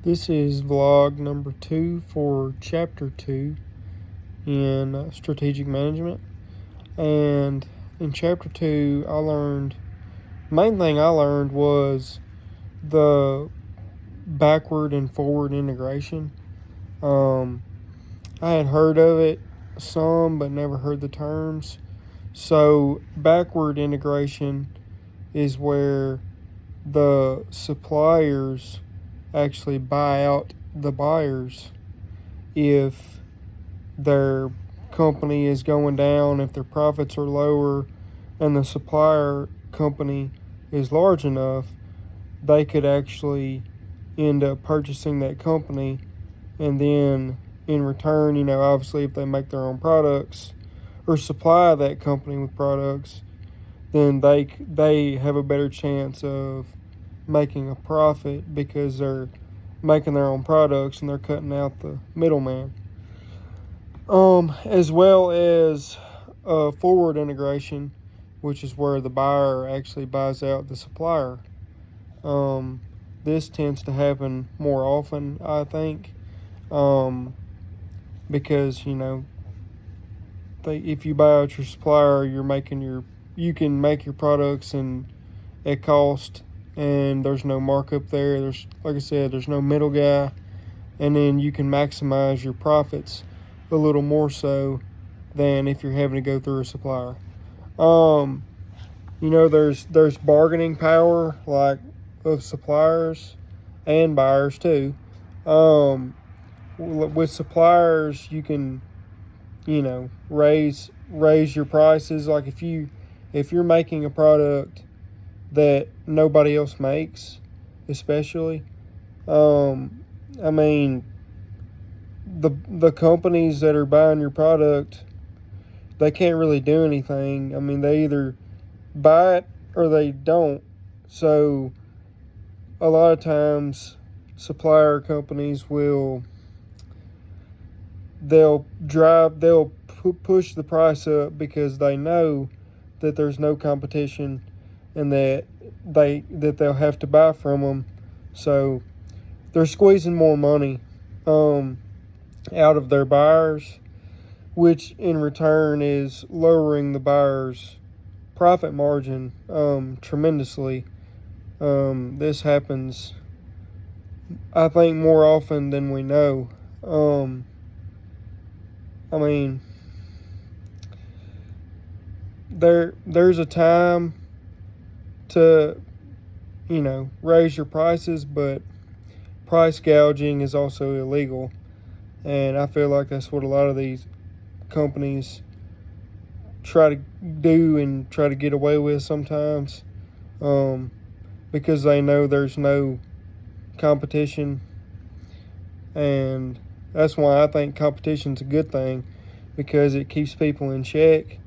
This is vlog number 2 for chapter 2 in strategic management. And in chapter 2, main thing I learned was the backward and forward integration. I had heard of it some, but never heard the terms. So, backward integration is where the suppliers actually buy out the buyers if their company is going down, if their profits are lower, and the supplier company is large enough, they could actually end up purchasing that company. And then in return, obviously if they make their own products or supply that company with products, then they have a better chance of making a profit because they're making their own products and they're cutting out the middleman. As well as forward integration, which is where the buyer actually buys out the supplier. This tends to happen more often, I think, because if you buy out your supplier, you can make your products and at cost, and there's no markup there. Like I said, there's no middle guy, and then you can maximize your profits a little more so than if you're having to go through a supplier. There's bargaining power like of suppliers and buyers too. With suppliers, you can raise your prices. Like if you're making a product that nobody else makes, especially, I mean, the companies that are buying your product, they can't really do anything. I mean, they either buy it or they don't. So a lot of times supplier companies they'll push the price up because they know that there's no competition and that they'll have to buy from them. So they're squeezing more money out of their buyers, which in return is lowering the buyer's profit margin tremendously. This happens, I think, more often than we know. I mean, there's a time to raise your prices, but price gouging is also illegal, and I feel like that's what a lot of these companies try to do and try to get away with sometimes, because they know there's no competition. And that's why I think competition's a good thing, because it keeps people in check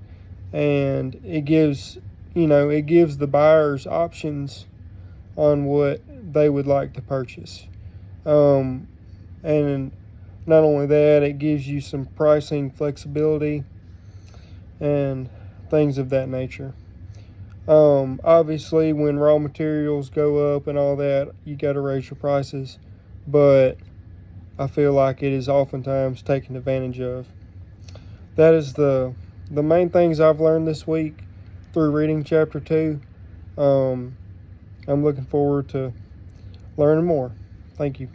and it gives the buyers options on what they would like to purchase. And not only that, it gives you some pricing flexibility and things of that nature. Obviously, when raw materials go up and all that, you got to raise your prices, but I feel like it is oftentimes taken advantage of. That is the main things I've learned this week through reading chapter 2. I'm looking forward to learning more. Thank you.